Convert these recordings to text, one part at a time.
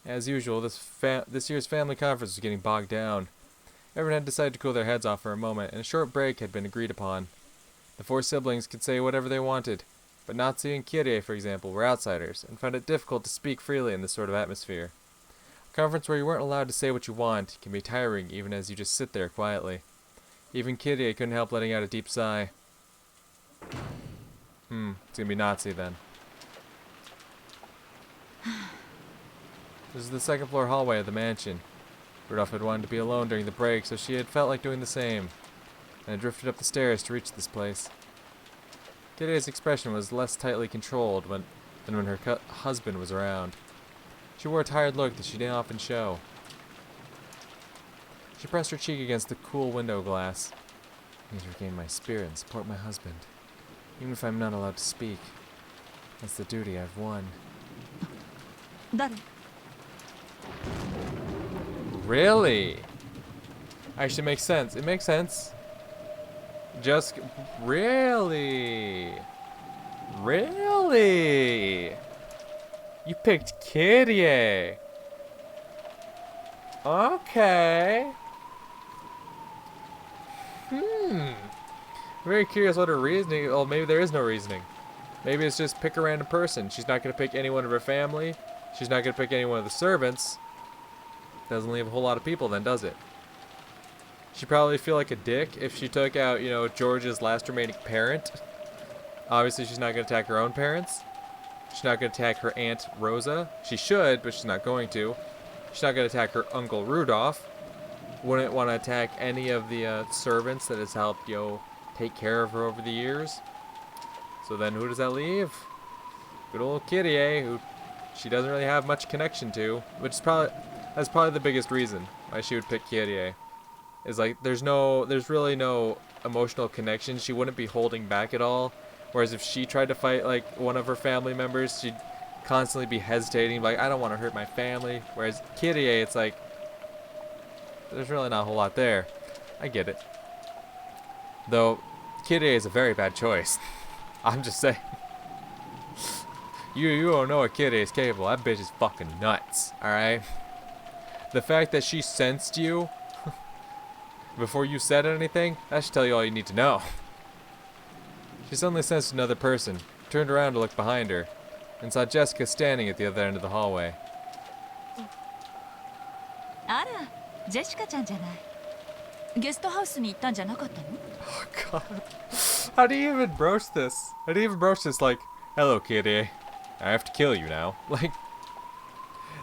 As usual, this year's family conference was getting bogged down. Everyone had decided to cool their heads off for a moment, and a short break had been agreed upon. The four siblings could say whatever they wanted, but Natsu and Kyrie, for example, were outsiders, and found it difficult to speak freely in this sort of atmosphere. A conference where you weren't allowed to say what you want can be tiring even as you just sit there quietly. Even Kyrie couldn't help letting out a deep sigh. It's gonna be Natsu then. This is the second floor hallway of the mansion. Rudolph had wanted to be alone during the break, so she had felt like doing the same, and had drifted up the stairs to reach this place. Kyrie's expression was less tightly controlled than when her husband was around. She wore a tired look that she didn't often show. She pressed her cheek against the cool window glass. I need to regain my spirit and support my husband, even if I'm not allowed to speak. That's the duty I've won. Really? Actually makes sense. It makes sense. Just really? Really? You picked Kyrie. Okay. Very curious what her reasoning. Oh, maybe there is no reasoning. Maybe it's just pick a random person. She's not gonna pick anyone of her family. She's not gonna pick any one of the servants. Doesn't leave a whole lot of people then, does it? She'd probably feel like a dick if she took out, you know, George's last remaining parent. Obviously, she's not going to attack her own parents. She's not going to attack her Aunt Rosa. She should, but she's not going to. She's not going to attack her Uncle Rudolph. Wouldn't want to attack any of the servants that has helped, you know, take care of her over the years. So then who does that leave? Good old Kyrie, who she doesn't really have much connection to, which is that's probably the biggest reason why she would pick Kyrie. Is like there's really no emotional connection. She wouldn't be holding back at all. Whereas if she tried to fight like one of her family members, she'd constantly be hesitating, like I don't want to hurt my family. Whereas Kyrie, it's like there's really not a whole lot there. I get it. Though Kyrie is a very bad choice. I'm just saying. You don't know what Kyrie is capable. That bitch is fucking nuts. All right. The fact that she sensed you before you said anything, that should tell you all you need to know. She suddenly sensed another person, turned around to look behind her, and saw Jessica standing at the other end of the hallway. Ara, Jessica-chan じゃない。ゲストハウスに行ったんじゃなかったの? Oh god. How do you even broach this? How do you even broach this like, hello Kyrie, I have to kill you now?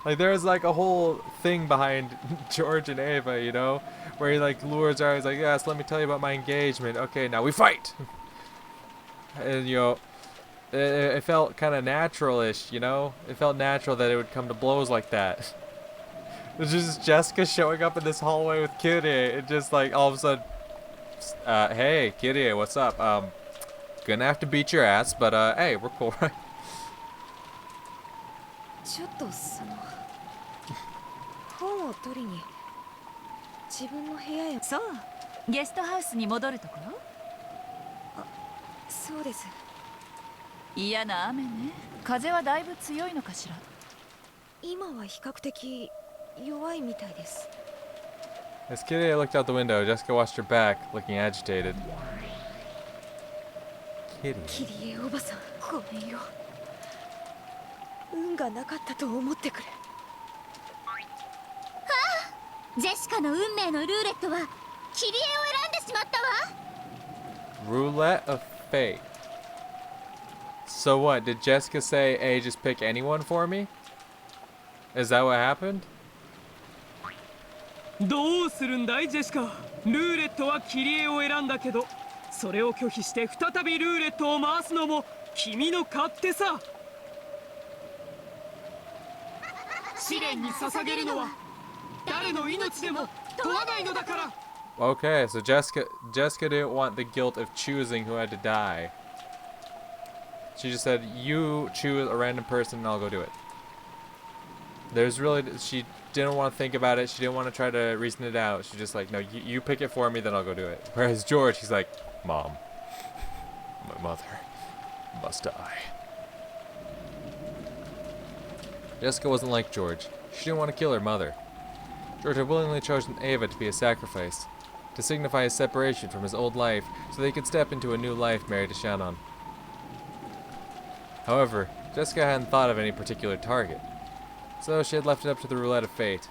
Like there's like a whole thing behind George and Ava, you know? Where he like lures her, he's like, yes, let me tell you about my engagement. Okay, now we fight! And you know, it felt kind of natural-ish, you know? It felt natural that it would come to blows like that. It's just Jessica showing up in this hallway with Kyrie, and just like all of a sudden, hey, Kyrie, what's up? Gonna have to beat your ass, but hey, we're cool, right? ちょっと本を取りに自分の部屋へ。そう、ゲストハウスに戻るところ？そうです。嫌な雨ね。風はだいぶ強いのかしら。今は比較的弱いみたいです。As Kyrie looked out the window, Jessica watched her back, looking agitated. Kyrie. キリエおばさん、ごめんよ。運がなかったと思ってくれ。ジェシカの運命のルーレットはキリエを選んでしまったわ。 Roulette of fate. So what? Did Jessica say, hey, just pick anyone for me? Is that what happened? どうするんだいジェシカ。ルーレットはキリエを選んだけど、それを拒否して再びルーレットを回すのも君の勝手さ。試練に捧げるのは誰の命でも問わないのだから。 Okay, so Jessica didn't want the guilt of choosing who had to die. She just said, you choose a random person and I'll go do it. She didn't want to think about it. She didn't want to try to reason it out. She's just like, no, you pick it for me, then I'll go do it. Whereas George, he's like, Mom, my mother must die. Jessica wasn't like George. She didn't want to kill her mother. George had willingly chosen Ava to be a sacrifice, to signify his separation from his old life so they could step into a new life married to Shannon. However, Jessica hadn't thought of any particular target, so she had left it up to the roulette of fate.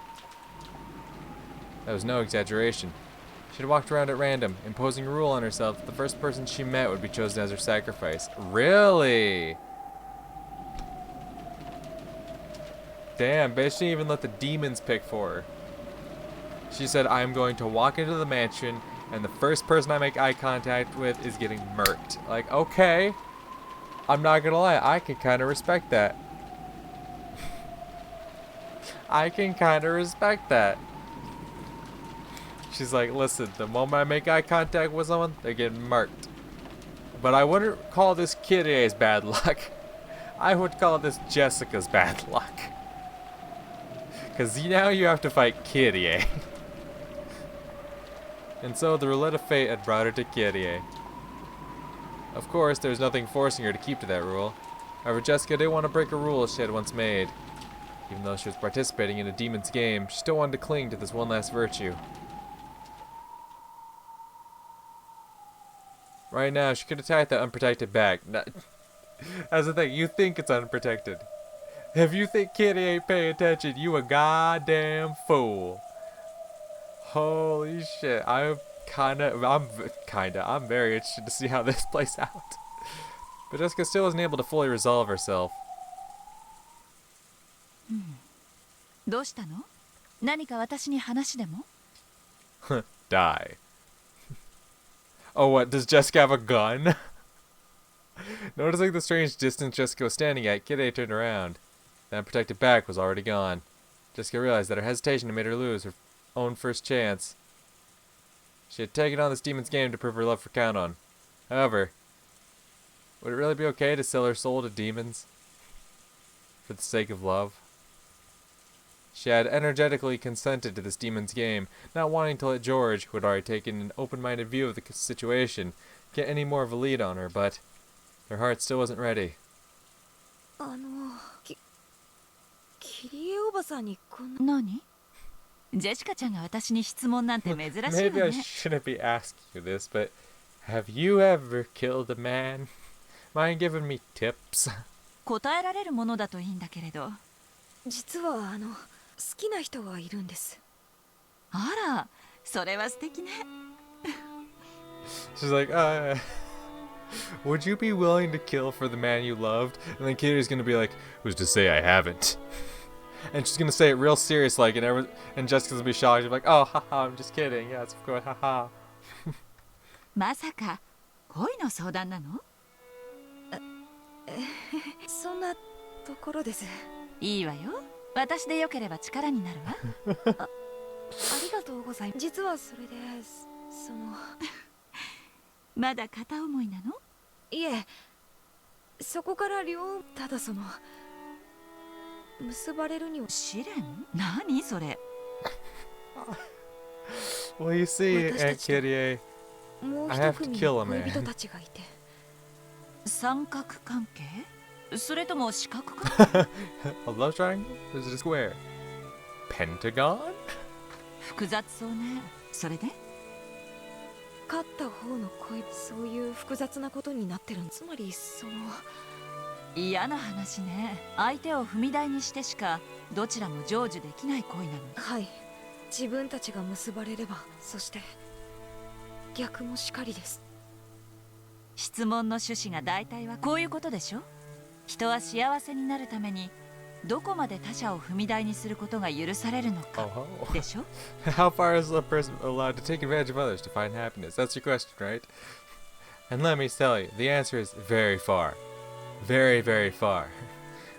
That was no exaggeration. She had walked around at random, imposing a rule on herself that the first person she met would be chosen as her sacrifice. Really? Damn, bitch didn't even let the demons pick for her. She said, I'm going to walk into the mansion, and the first person I make eye contact with is getting murked. Like, okay. I'm not gonna lie, I can kind of respect that. I can kind of respect that. She's like, listen, the moment I make eye contact with someone, they're getting murked. But I wouldn't call this Kyrie's bad luck. I would call this Jessica's bad luck. Because now you have to fight Kyrie. And so the roulette of fate had brought her to Kyrie. Of course, there was nothing forcing her to keep to that rule. However, Jessica didn't want to break a rule she had once made. Even though she was participating in a demon's game, she still wanted to cling to this one last virtue. Right now, she could attack that unprotected bag. That's the thing, you think it's unprotected. If you think Kitty ain't paying attention, you a goddamn fool. Holy shit, I'm very interested to see how this plays out. But Jessica still wasn't able to fully resolve herself. どうしたの？何か私に話でも？ Die. Oh, what? Does Jessica have a gun? Noticing the strange distance Jessica was standing at, Kitty turned around. The unprotected back was already gone. Jessica realized that her hesitation had made her lose her own first chance. She had taken on this demon's game to prove her love for Count-On. However, would it really be okay to sell her soul to demons? For the sake of love? She had energetically consented to this demon's game, not wanting to let George, who had already taken an open-minded view of the situation, get any more of a lead on her, but her heart still wasn't ready. キリエおばさんにこんな。何？ジェシカちゃんが私に質問なんて珍しいわ Maybe I ね。 shouldn't be asking you this, but have you ever killed a man? Mind giving me tips? 答えられるものだといいんだけれど。実は好きな人がいるんです。あら、それは素敵ね。She's like, would you be willing to kill for the man you loved? And then Kitty's gonna be like, who's to say I haven't? And she's gonna say it real serious like, and Jessica's gonna be shocked. She's like, oh, haha, I'm just kidding. Yes, of course, haha. まさか恋の相談なの？そんなところです。いいわよ。私でよければ力になるわ。ありがとうございます。実はそれでまだ片思いなの？いえ、そこからただ結ばれるには試練？何それ？ Well, you see, Aunt Kitty, もう I 一 have to 組 kill a 恋 man. 人たちがいて。三角関係？それとも四角関係？ A love triangle? Or is it a square? Pentagon? 複雑そうね。それで？勝った方の恋、そういう複雑なことになってるん。つまり嫌な話ね。相手を踏み台にしてしかどちらも成就できない恋なの。はい、自分たちが結ばれれば、そして逆もしかりです。質問の趣旨が大体はこういうことでしょ？人は幸せになるためにどこまで他者を踏み台にすることが許されるのかでしょ？ How far is a person allowed to take advantage of others to find happiness? That's your question, right? And let me tell you, the answer is very far. Very, very far.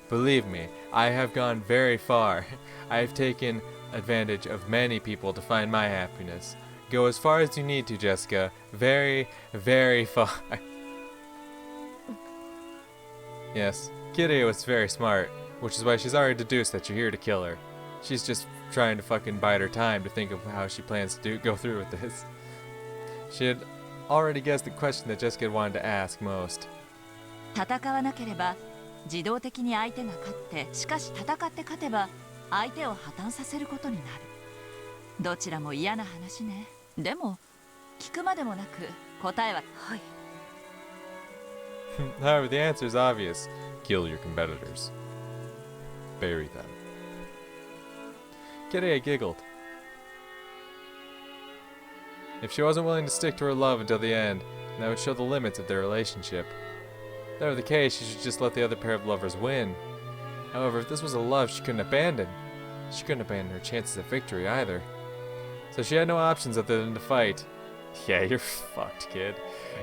Believe me, I have gone very far. I have taken advantage of many people to find my happiness. Go as far as you need to, Jessica. Very, very far. Yes, Kitty was very smart, which is why she's already deduced that you're here to kill her. She's just trying to fucking bide her time to think of how she plans to go through with this. She had already guessed the question that Jessica wanted to ask most. 戦わなければ自動的に相手が勝って、しかし戦って勝てば相手を破綻させることになる。どちらも嫌な話ね。でも聞くまでもなく答えははい。 However, the answer is obvious. Kill your competitors. Bury them. Kyrie giggled. If she wasn't willing to stick to her love until the end, that would show the limits of their relationship. If that were the case, she should just let the other pair of lovers win. However, if this was a love she couldn't abandon, she couldn't abandon her chances of victory either. So she had no options other than to fight. Yeah, you're fucked, kid.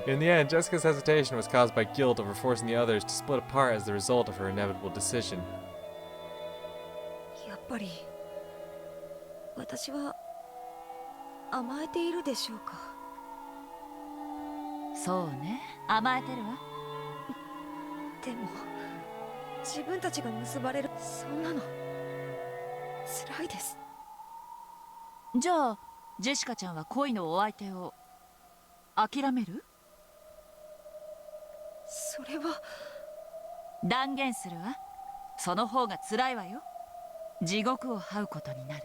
In the end, Jessica's hesitation was caused by guilt over forcing the others to split apart as the result of her inevitable decision. やっぱり私は甘えているでしょうか。そうね、甘えてるわ。でも自分たちが結ばれる、そんなの辛いです。じゃあジェシカちゃんは恋のお相手を諦める？それは断言するわ。その方が辛いわよ。地獄を這うことになる。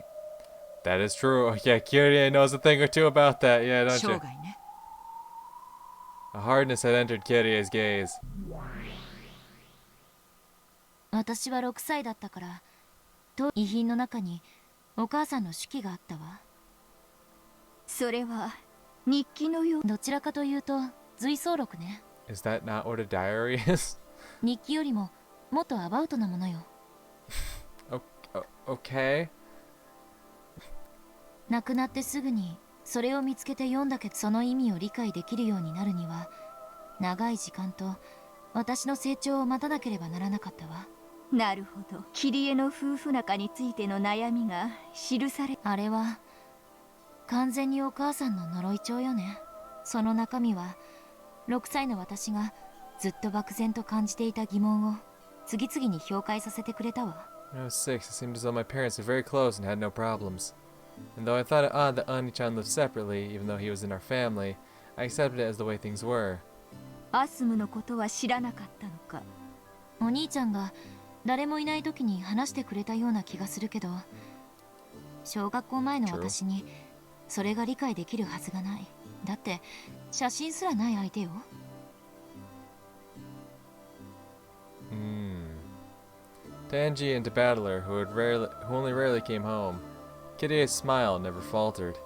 That is true. Yeah, Kyrie knows a thing or two about that. Yeah, don't 生 you? 涯ね。A hardness had entered Kyrie's gaze. 私は6歳だったからと遺品の中にお母さんの手記があったわ。それは日記のよう。どちらかというと随想録ね。Is that not what a diary is? 日記よりももっとアバウトなものよ。Okay. 亡くなってすぐにそれを見つけて読んだけど、その意味を理解できるようになるには長い時間と私の成長を待たなければならなかったわ。なるほど。キリエの夫婦仲についての悩みが記され、あれは完全にお母さんの呪い帳よね。その中身は6歳の私がずっと漠然と感じていた疑問を次々に表解させてくれたわ。When I was 6, it seemed as though my parents were very close and had no problems. And though I thought it odd that Ani-chan lived separately, even though he was in our family, I accepted it as the way things were. アスムのことは知らなかったのか。お兄ちゃんが誰もいない時に話してくれたような気がするけど、小学校前の私にそれが理解できるはずがない。だって写真すらない相手よ。To Angie and to Battler, who only rarely came home, Kyrie's smile never faltered.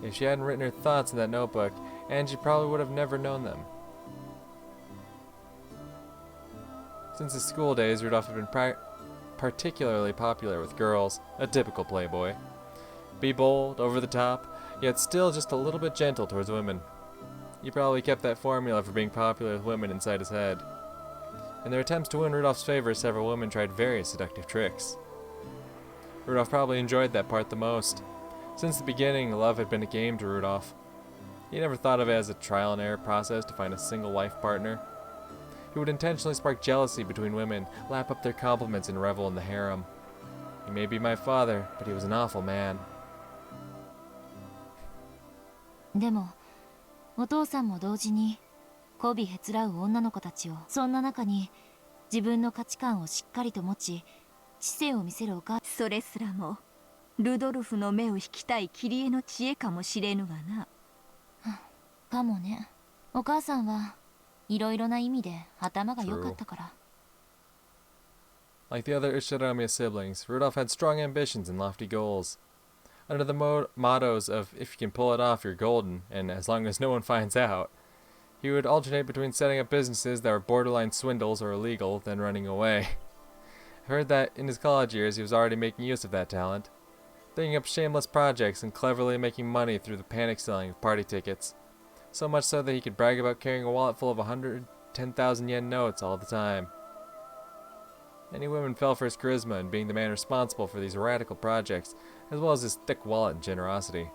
If she hadn't written her thoughts in that notebook, Angie probably would have never known them. Since his school days, Rudolph had been particularly popular with girls, a typical playboy. Be bold, over the top, yet still just a little bit gentle towards women. He probably kept that formula for being popular with women inside his head. In their attempts to win Rudolph's favor, several women tried various seductive tricks. Rudolph probably enjoyed that part the most. Since the beginning, love had been a game to Rudolph. He never thought of it as a trial and error process to find a single life partner. He would intentionally spark jealousy between women, lap up their compliments, and revel in the harem. He may be my father, but he was an awful man. でもお父さんも同時に媚びへつらう女の子たちを、そんな中に自分の価値観をしっかりと持ち知性を見せるお母さん。それすらもルドルフの目を引きたいキリエの知恵かもしれぬがな。かもね。お母さんはいろいろな意味で頭が良かったから。Like the other Ishiramiya siblings, Rudolph had strong ambitions and lofty goals. Under the mottos of "if you can pull it off, you're golden," and "as long as no one finds out," he would alternate between setting up businesses that were borderline swindles or illegal, then running away. I've heard that in his college years he was already making use of that talent, thinking up shameless projects and cleverly making money through the panic selling of party tickets, so much so that he could brag about carrying a wallet full of 110,000 yen notes all the time. Many women fell for his charisma and being the man responsible for these radical projects, as well as his thick wallet and generosity.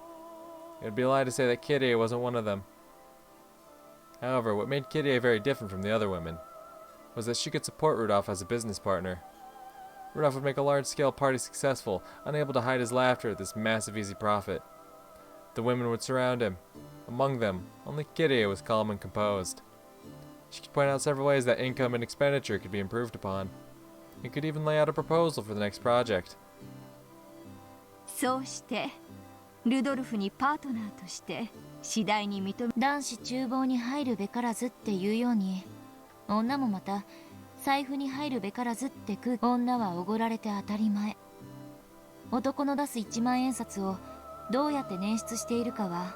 It would be a lie to say that Kyrie wasn't one of them. However, what made Kyrie very different from the other women was that she could support Rudolph as a business partner. Rudolph would make a large-scale party successful, unable to hide his laughter at this massive easy profit. The women would surround him. Among them, only Kyrie was calm and composed. She could point out several ways that income and expenditure could be improved upon. He could even lay out a proposal for the next project. そうしてルドルフにパートナーとして次第に認め男子厨房に入るべからずっていうように、女もまた財布に入るべからずって女はおごられて当たり前。男の出す1万円札をどうやって捻出しているかは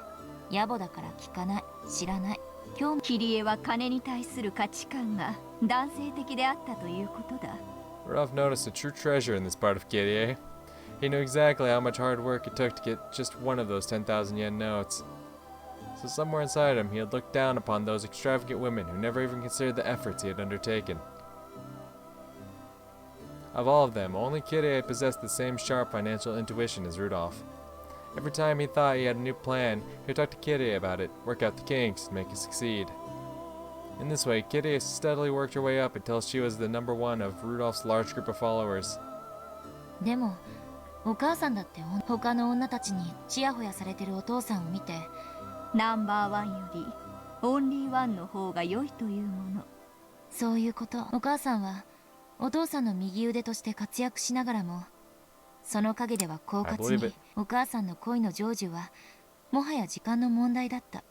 野暮だから聞かない、知らない。今日キリエは金に対する価値観が男性的であったということだ。 Rudolph noticed a true treasure in this part of Kyrie. He knew exactly how much hard work it took to get just one of those 10,000 yen notes. So somewhere inside him, he had looked down upon those extravagant women who never even considered the efforts he had undertaken. Of all of them, only Kyrie possessed the same sharp financial intuition as Rudolph. Every time he thought he had a new plan, he would talk to Kyrie about it, work out the kinks, and make it succeed. In this way, Kyrie steadily worked her way up until she was the number one of Rudolph's large group of followers. でもお母さんだって他の女たちにチヤホヤされてるお父さんを見て、ナンバーワンよりオンリーワンの方が良いというもの。そういうこと。お母さんはお父さんの右腕として活躍しながらも、その陰では狡猾 I believe に it. お母さんの恋の成就はもはや時間の問題だった。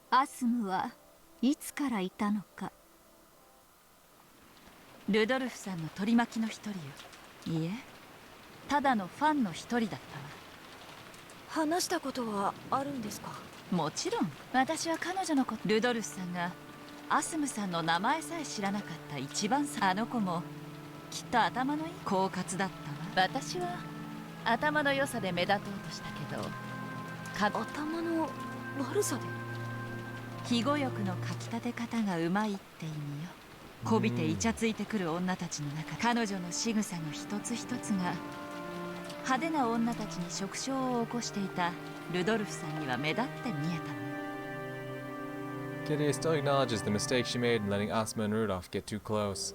アスムはいつからいたのか。ルドルフさんの取り巻きの一人よ。いいえ、ただのファンの一人だったわ。話したことはあるんですか？もちろん、私は彼女のこと、ルドルフさんがアスムさんの名前さえ知らなかった一番あの子もきっと頭のいい狡猾だったわ。私は頭の良さで目立とうとしたけど、頭の悪さで？肥後欲のかきたて方がうまいって意味よ。こびてイチャついてくる女たちの中、彼女の仕草の一つ一つが派手な女たちに触傷を起こしていたルドルフさんには目立って見えたの。 Kyrie still acknowledges the mistake she made in letting Asuma and Rudolph get too close.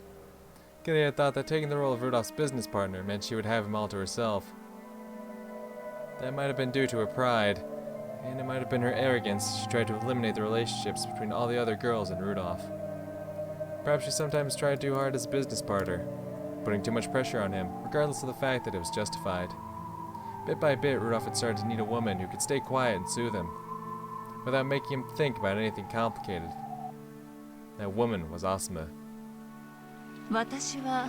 Kyrie had thought that taking the role of Rudolph's business partner meant she would have him all to herself. That might have been due to her pride, and it might have been her arrogance. She tried to eliminate the relationships between all the other girls and Rudolph. Perhaps she sometimes tried too hard as a business partner, putting too much pressure on him, regardless of the fact that it was justified. Bit by bit, Rudolph had started to need a woman who could stay quiet and soothe him, without making him think about anything complicated. That woman was Asuma. 私は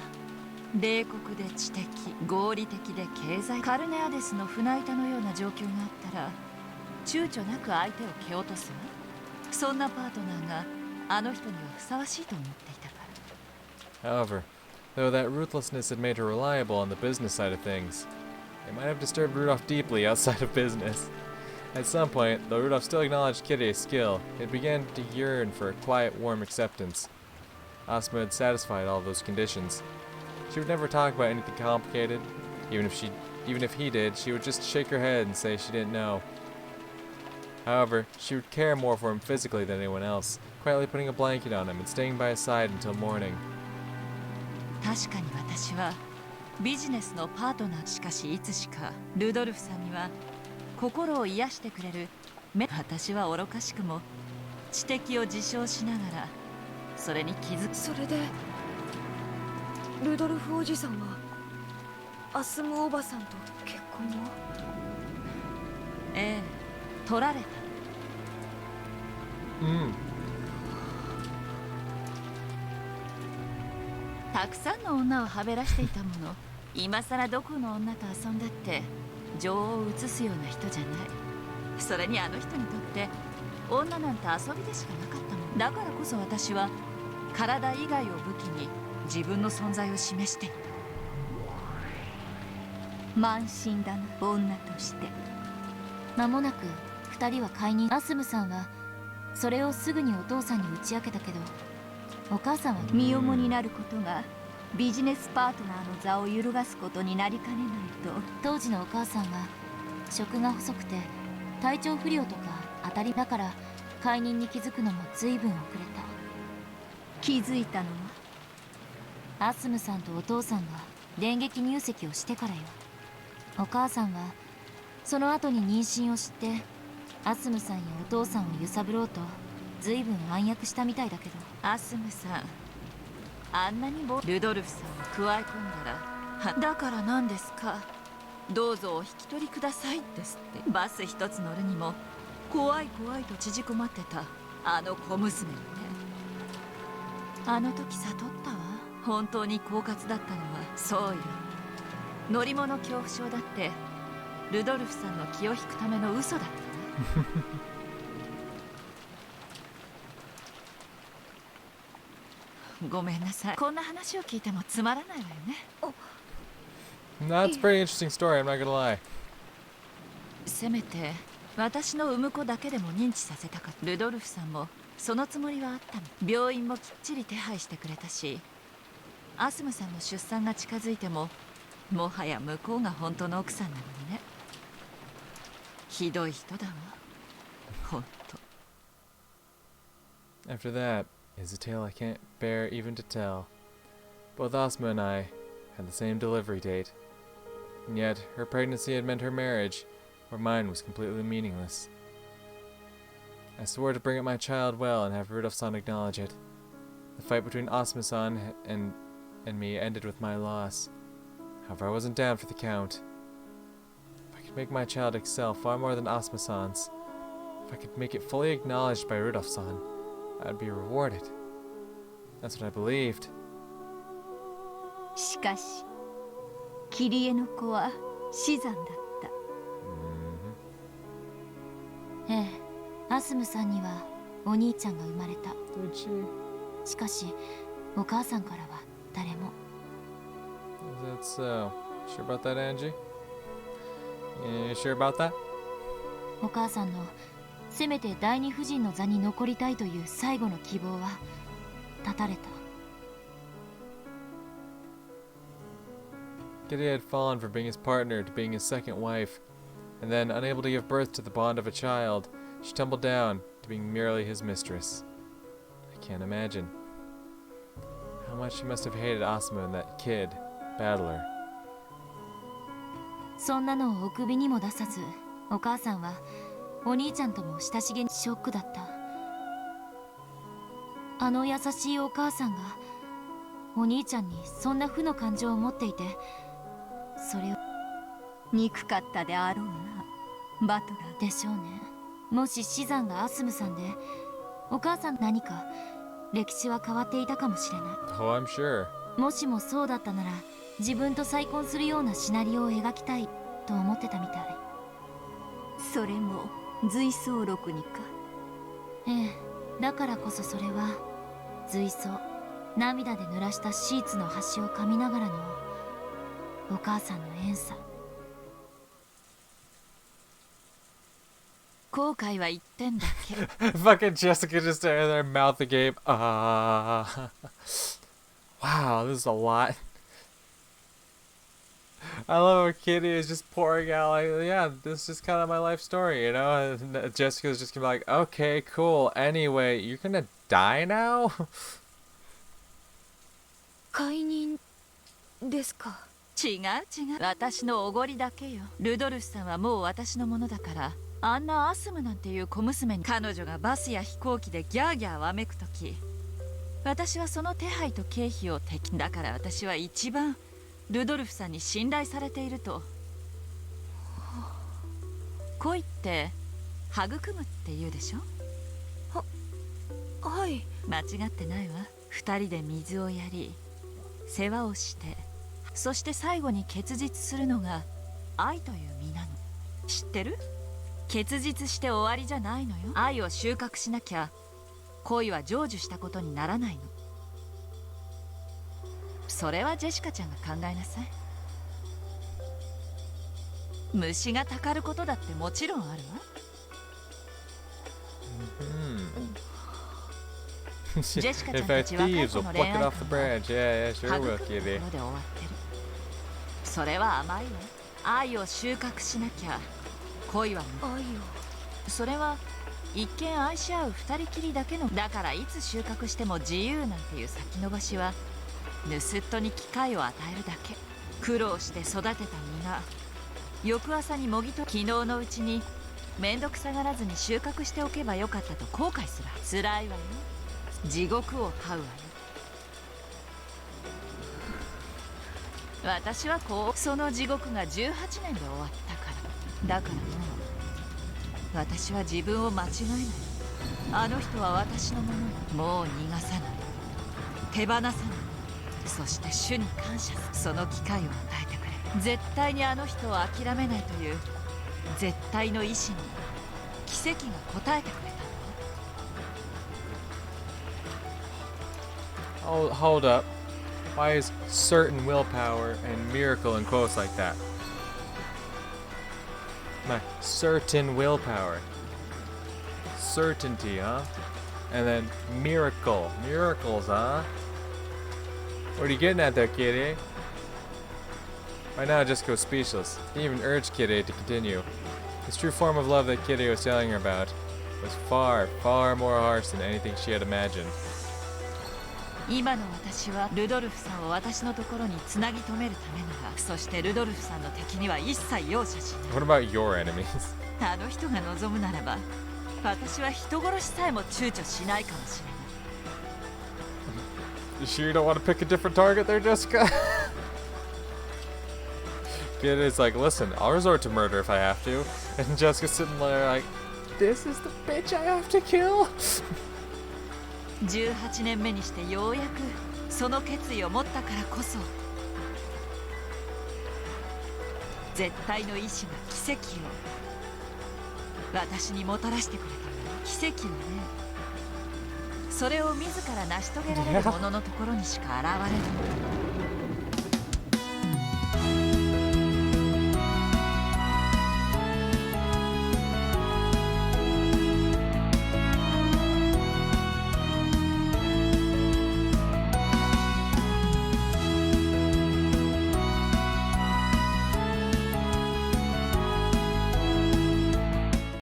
冷酷で知的、合理的で経済、カルネアデスの船板のような状況があったら躊躇なく相手を蹴落とすわ。そんなパートナーがあの人にはふさわしいと思っていたから。 However, though that ruthlessness had made her reliable on the business side of things, it might have disturbed Rudolph deeply outside of business. At some point, though Rudolph still acknowledged Kirie's skill, it began to yearn for a quiet, warm acceptance. Asuma had satisfied all those conditions. She would never talk about anything complicated. Even if he did, she would just shake her head and say she didn't know. However, she would care more for him physically than anyone else, quietly putting a blanket on him and staying by his side until morning. 確かに私はビジネスのパートナー。しかしいつしかルドルフさんには心を癒してくれる私は愚かしくも知的を自称しながらそれに気づく。それでルドルフおじさんはアスムおばさんと結婚を？ええ、取られた。たくさんの女をはべらしていたもの。今さらどこの女と遊んだって情を移すような人じゃない。それにあの人にとって女なんて遊びでしかなかったもん。だからこそ私は体以外を武器に自分の存在を示していた。慢心だな、女として。間もなく2人は解任。アスムさんはそれをすぐにお父さんに打ち明けたけど、お母さんは身重になることがビジネスパートナーの座を揺るがすことになりかねないと。当時のお母さんは食が細くて体調不良とか当たりだから解任に気づくのも随分遅れた。気づいたのはアスムさんとお父さんが電撃入籍をしてからよ。お母さんはその後に妊娠を知ってアスムさんやお父さんを揺さぶろうと随分暗躍したみたいだけど。アスムさん、あんなにルドルフさんを加え込んだら、だから何ですか、どうぞお引き取りくださいですって。バス一つ乗るにも怖い怖いと縮こまってたあの小娘をね。あの時悟ったわ。本当に狡猾だったのはそうよ。乗り物恐怖症だってルドルフさんの気を引くための嘘だったわ。ごめんなさい。こんな話を聞いてもつまらないわよね。That's a pretty interesting story, I'm not gonna lie. せめて私の産む子だけでも認知させたかった。ルドルフさんもそのつもりはあったの。病院もきっちり手配してくれたし、アスムさんの出産が近づいてももはや向こうが本当の奥さんなのにね。ひどい人だわ、本当。 After that is a tale I can't bear even to tell. Both Asma and I had the same delivery date, and yet her pregnancy had meant her marriage, where mine was completely meaningless. I swore to bring up my child well and have Rudolf-san acknowledge it. The fight between Asma-san and me ended with my loss. However, I wasn't down for the count. If I could make my child excel far more than Asma-san's, if I could make it fully acknowledged by Rudolf-san, I would be rewarded. That's what I believed. しかしキリエの子は死産だった。ええ、アスムさんにはお兄ちゃんが生まれた。 Did she? しかしお母さんからは誰も。 Is that so? Sure about that, Angie? You sure about that? お母さんのせめて第二夫人の座に残りたいという最後の希望は絶たれた。 Kitty had fallen from being his partner to being his second wife, and then, unable to give birth to the bond of a child, she tumbled down to being merely his mistress. I can't imagine how much she must have hated Asuma and that kid, Battler. そんなのをお首にも出さず、お母さんはお兄ちゃんとも親しげにショックだった。あの優しいお母さんがお兄ちゃんにそんな負の感情を持っていて、それを憎かったであろうな、バトラー。でしょうね。もし死産がアスムさんで、お母さん何か歴史は変わっていたかもしれない。 Oh, I'm sure. もしもそうだったなら、自分と再婚するようなシナリオを描きたいと思ってたみたい。それも随想録にか。ええ、だからこそそれは随想、涙で濡らしたシーツの端を噛みながらのお母さんの怨嗟。後悔は一点だけ。 Fucking Jessica just there, their mouth agape. Wow, this is a lot. I love how Kitty is just pouring out like, yeah, this is just kind of my life story, you know? And Jessica's just gonna be like, okay, cool. Anyway, you're gonna die now? 解任ですか。違う違う、私のおごりだけよ。ルドルフさんはもう私のものだから、あんなアスムなんていう小娘に彼女がバスや飛行機でギャーギャーわめくとき、私はその手配と経費をだから私は一番ルドルフさんに信頼されていると。恋って育むって言うでしょ。はい。間違ってないわ。二人で水をやり世話をして、そして最後に結実するのが愛という実なの。知ってる？結実して終わりじゃないのよ。愛を収穫しなきゃ恋は成就したことにならないの。それはジェシカちゃんが考えなさい。虫がたかることだってもちろんあるわ。ジェシカちゃんたち若い子の恋愛観は育むところで終わってる。それは甘いわ。愛を収穫しなきゃ恋は愛を。それは一見愛し合う二人きりだけの。だからいつ収穫しても自由なんていう先延ばしは盗っ人に機会を与えるだけ。苦労して育てた実が翌朝にもぎと昨日のうちに面倒くさがらずに収穫しておけばよかったと後悔する。辛いわよ。地獄を這うわよ。私はその地獄が18年で終わったからだからもう私は自分を間違えない。あの人は私のものだ。もう逃がさない、手放さない。そして主に感謝する。その機会を与えてくれ。絶対にあの人を諦めないという絶対の意志に奇跡が応えてくれたの。 Hold up. Why is certain willpower and miracle in quotes like that? My certain willpower. Certainty, huh? And then miracle. Miracles, huh? What are you getting at there, Kyrie? Right now, I just go speechless. Didn't even urge Kyrie to continue. This true form of love that Kyrie was telling her about was far, far more harsh than anything she had imagined. 今の私はルドルフさんを私のところにつなぎ止めるためなら、そしてルドルフさんの敵には一切容赦しない。 What about your enemies? あの人が望むならば私は人殺しさえも躊躇しないかもしれない。 You sure you don't want to pick a different target there, Jessica? Kyrie's like, listen, I'll resort to murder if I have to. And Jessica's sitting there like, this is the bitch I have to kill? 18年目にしてようやくその決意を持ったからこそ絶対の意志が奇跡を私にもたらしてくれた。奇跡のね、それを自ら成し遂げられる者のところにしか現れない。